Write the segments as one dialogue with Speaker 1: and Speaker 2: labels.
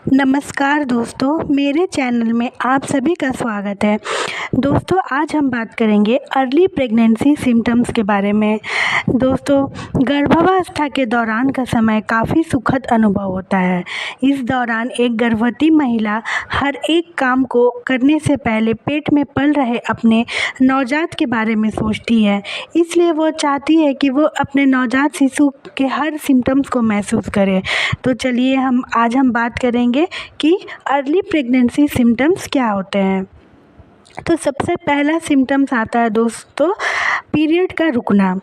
Speaker 1: नमस्कार दोस्तों, मेरे चैनल में आप सभी का स्वागत है। दोस्तों, आज हम बात करेंगे अर्ली प्रेगनेंसी सिम्टम्स के बारे में। दोस्तों, गर्भावस्था के दौरान का समय काफ़ी सुखद अनुभव होता है। इस दौरान एक गर्भवती महिला हर एक काम को करने से पहले पेट में पल रहे अपने नवजात के बारे में सोचती है, इसलिए वो चाहती है कि वो अपने नवजात शिशु के हर सिम्टम्स को महसूस करे। तो चलिए आज हम बात करेंगे कि अर्ली प्रेगनेंसी सिम्टम्स क्या होते हैं। तो सबसे पहला सिम्टम्स आता है दोस्तों, पीरियड का रुकना।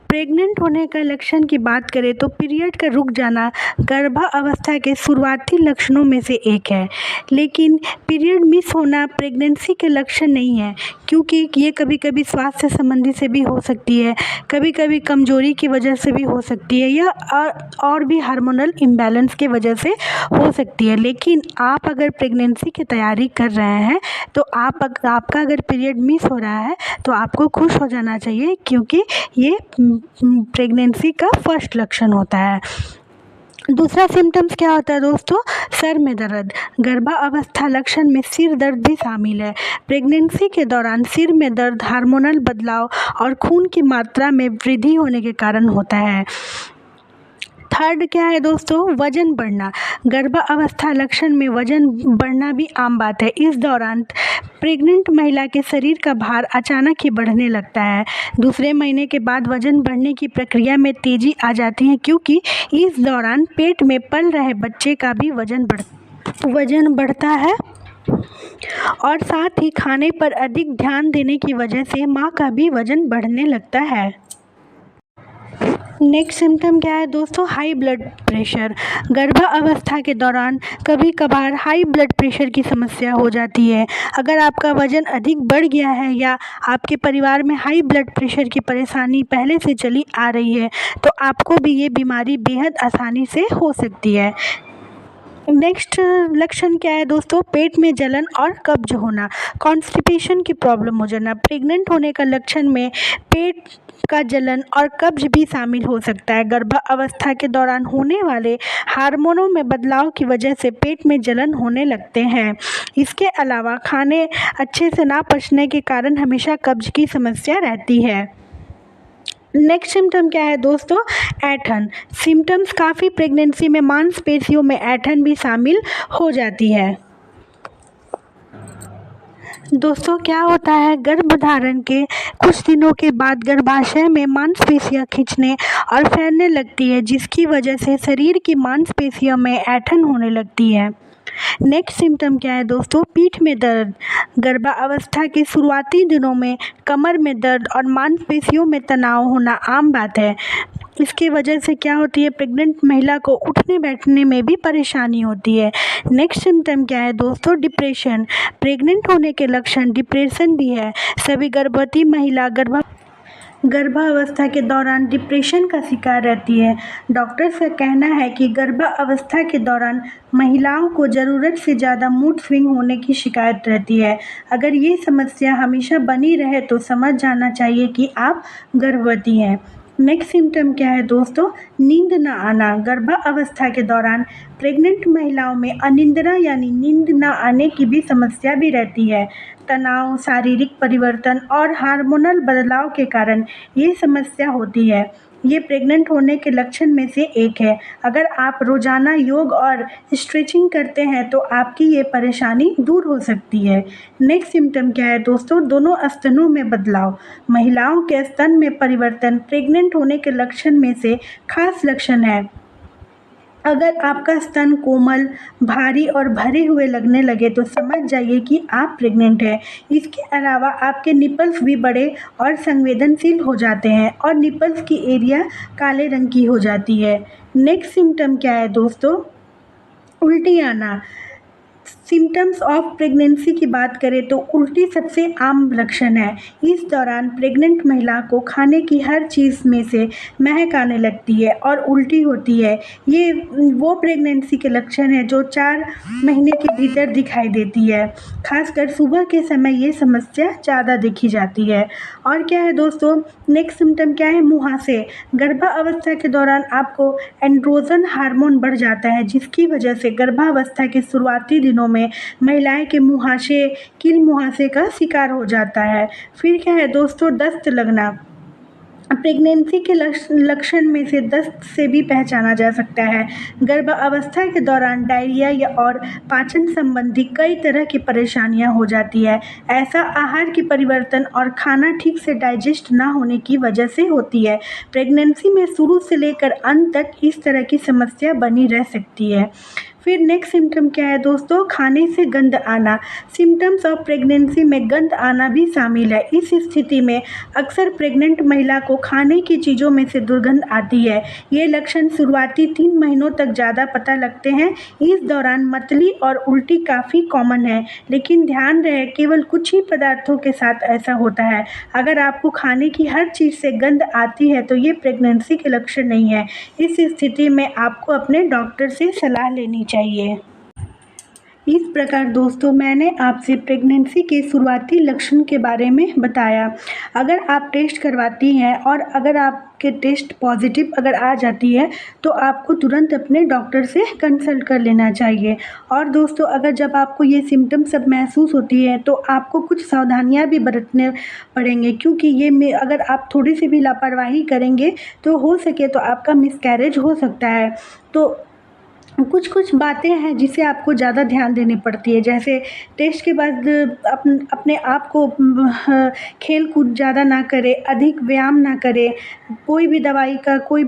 Speaker 1: प्रेग्नेंट होने का लक्षण की बात करें तो पीरियड का रुक जाना गर्भावस्था के शुरुआती लक्षणों में से एक है, लेकिन पीरियड मिस होना प्रेगनेंसी के लक्षण नहीं है, क्योंकि ये कभी कभी स्वास्थ्य संबंधी से भी हो सकती है, कभी कभी कमजोरी की वजह से भी हो सकती है, या और भी हार्मोनल इम्बैलेंस की वजह से हो सकती है। लेकिन आप अगर प्रेगनेंसी की तैयारी कर रहे हैं तो आपका अगर पीरियड मिस हो रहा है तो आपको खुश हो जाना चाहिए, क्योंकि ये प्रेगनेंसी का फर्स्ट लक्षण होता है। दूसरा सिम्टम्स क्या होता है दोस्तों, सर में दर्द। गर्भावस्था लक्षण में सिर दर्द भी शामिल है। प्रेगनेंसी के दौरान सिर में दर्द हार्मोनल बदलाव और खून की मात्रा में वृद्धि होने के कारण होता है। थर्ड क्या है दोस्तों, वजन बढ़ना। गर्भावस्था लक्षण में वजन बढ़ना भी आम बात है। इस दौरान प्रेग्नेंट महिला के शरीर का भार अचानक ही बढ़ने लगता है। दूसरे महीने के बाद वजन बढ़ने की प्रक्रिया में तेजी आ जाती है, क्योंकि इस दौरान पेट में पल रहे बच्चे का भी वजन बढ़ता है और साथ ही खाने पर अधिक ध्यान देने की वजह से माँ का भी वजन बढ़ने लगता है। नेक्स्ट सिम्टम क्या है दोस्तों, हाई ब्लड प्रेशर। गर्भावस्था के दौरान कभी कभार हाई ब्लड प्रेशर की समस्या हो जाती है। अगर आपका वजन अधिक बढ़ गया है या आपके परिवार में हाई ब्लड प्रेशर की परेशानी पहले से चली आ रही है तो आपको भी ये बीमारी बेहद आसानी से हो सकती है। नेक्स्ट लक्षण क्या है दोस्तों, पेट में जलन और कब्ज होना, कॉन्स्टिपेशन की प्रॉब्लम हो जाना। प्रेग्नेंट होने का लक्षण में पेट का जलन और कब्ज भी शामिल हो सकता है। गर्भावस्था के दौरान होने वाले हार्मोनों में बदलाव की वजह से पेट में जलन होने लगते हैं। इसके अलावा खाने अच्छे से ना पचने के कारण हमेशा कब्ज की समस्या रहती है। नेक्स्ट सिम्टम क्या है दोस्तों, ऐंठन। सिम्टम्स काफ़ी प्रेगनेंसी में मांसपेशियों में ऐंठन भी शामिल हो जाती है। दोस्तों, क्या होता है, गर्भधारण के कुछ दिनों के बाद गर्भाशय में मांसपेशियां खींचने और फैलने लगती है, जिसकी वजह से शरीर की मांसपेशियों में ऐंठन होने लगती है। नेक्स्ट सिम्टम क्या है दोस्तों, पीठ में दर्द। गर्भावस्था के शुरुआती दिनों में कमर में दर्द और मांसपेशियों में तनाव होना आम बात है। इसकी वजह से क्या होती है, प्रेग्नेंट महिला को उठने बैठने में भी परेशानी होती है। नेक्स्ट सिम्टम क्या है दोस्तों, डिप्रेशन। प्रेग्नेंट होने के लक्षण डिप्रेशन भी है। सभी गर्भवती महिला गर्भावस्था के दौरान डिप्रेशन का शिकार रहती है। डॉक्टर्स का कहना है कि गर्भावस्था के दौरान महिलाओं को ज़रूरत से ज़्यादा मूड स्विंग होने की शिकायत रहती है। अगर ये समस्या हमेशा बनी रहे तो समझ जाना चाहिए कि आप गर्भवती हैं। नेक्स्ट सिम्टम क्या है दोस्तों, नींद न आना। गर्भावस्था के दौरान प्रेग्नेंट महिलाओं में अनिद्रा यानी नींद न आने की भी समस्या भी रहती है। तनाव, शारीरिक परिवर्तन और हार्मोनल बदलाव के कारण ये समस्या होती है। ये प्रेग्नेंट होने के लक्षण में से एक है। अगर आप रोजाना योग और स्ट्रेचिंग करते हैं तो आपकी ये परेशानी दूर हो सकती है। नेक्स्ट सिम्टम क्या है दोस्तों, दोनों स्तनों में बदलाव। महिलाओं के स्तन में परिवर्तन प्रेग्नेंट होने के लक्षण में से खास लक्षण है। अगर आपका स्तन कोमल, भारी और भरे हुए लगने लगे तो समझ जाइए कि आप प्रेग्नेंट हैं। इसके अलावा आपके निपल्स भी बड़े और संवेदनशील हो जाते हैं और निपल्स की एरिया काले रंग की हो जाती है। नेक्स्ट सिम्टम क्या है दोस्तों, उल्टी आना। सिम्टम्स ऑफ प्रेगनेंसी की बात करें तो उल्टी सबसे आम लक्षण है। इस दौरान प्रेग्नेंट महिला को खाने की हर चीज़ में से महक आने लगती है और उल्टी होती है। ये वो प्रेगनेंसी के लक्षण है जो 4 महीने के भीतर दिखाई देती है। खासकर सुबह के समय ये समस्या ज़्यादा देखी जाती है। और क्या है दोस्तों, नेक्स्ट सिम्टम क्या है? मुहासे। गर्भावस्था के दौरान आपको एंड्रोजन हार्मोन बढ़ जाता है, जिसकी वजह से गर्भावस्था के शुरुआती दिनों में महिलाएं के मुहासे, कील मुहासे का शिकार हो जाता है। फिर क्या है दोस्तों? दस्त लगना। प्रेगनेंसी के लक्षण में से दस्त से भी पहचाना जा सकता है। गर्भावस्था के दौरान डायरिया या और पाचन संबंधी कई तरह की परेशानियां हो जाती है। ऐसा आहार की परिवर्तन और खाना ठीक से डाइजेस्ट ना होने की वजह से होती है। प्रेगनेंसी में शुरू से लेकर अंत तक इस तरह की समस्या बनी रह सकती है। फिर नेक्स्ट सिम्टम क्या है दोस्तों? खाने से गंध आना। सिम्टम्स ऑफ प्रेगनेंसी में गंध आना भी शामिल है। इस स्थिति में अक्सर प्रेग्नेंट महिला को खाने की चीज़ों में से दुर्गंध आती है। ये लक्षण शुरुआती 3 महीनों तक ज़्यादा पता लगते हैं। इस दौरान मतली और उल्टी काफ़ी कॉमन है, लेकिन ध्यान रहे केवल कुछ ही पदार्थों के साथ ऐसा होता है। अगर आपको खाने की हर चीज़ से गंध आती है तो ये प्रेगनेंसी के लक्षण नहीं है। इस स्थिति में आपको अपने डॉक्टर से सलाह लेनी चाहिए। इस प्रकार दोस्तों मैंने आपसे प्रेगनेंसी के शुरुआती लक्षण के बारे में बताया। अगर आप टेस्ट करवाती हैं और अगर आपके टेस्ट पॉजिटिव अगर आ जाती है तो आपको तुरंत अपने डॉक्टर से कंसल्ट कर लेना चाहिए। और दोस्तों अगर जब आपको ये सिम्टम्स सब महसूस होती है तो आपको कुछ सावधानियां भी बरतने पड़ेंगे, क्योंकि ये अगर आप थोड़ी सी भी लापरवाही करेंगे तो हो सके तो आपका मिसकैरेज हो सकता है। तो कुछ बातें हैं जिसे आपको ज़्यादा ध्यान देनी पड़ती है, जैसे टेस्ट के बाद अपने आप को खेल कूद ज़्यादा ना करें, अधिक व्यायाम ना करें, कोई भी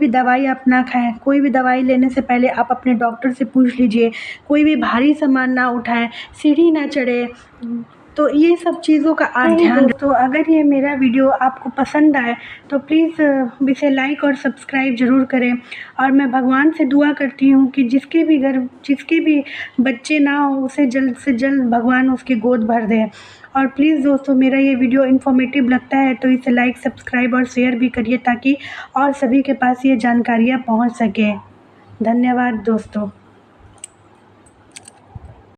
Speaker 1: दवाई आप ना खाएं। कोई भी दवाई लेने से पहले आप अपने डॉक्टर से पूछ लीजिए। कोई भी भारी सामान ना उठाएं, सीढ़ी ना चढ़ें। तो ये सब चीज़ों का आप ध्यान। तो अगर ये मेरा वीडियो आपको पसंद आए तो प्लीज़ इसे लाइक और सब्सक्राइब ज़रूर करें। और मैं भगवान से दुआ करती हूँ कि जिसके भी बच्चे ना हो उसे जल्द से जल्द भगवान उसकी गोद भर दे। और प्लीज़ दोस्तों मेरा ये वीडियो इन्फॉर्मेटिव लगता है तो इसे लाइक, सब्सक्राइब और शेयर भी करिए ताकि और सभी के पास ये जानकारियाँ पहुँच सकें। धन्यवाद दोस्तों।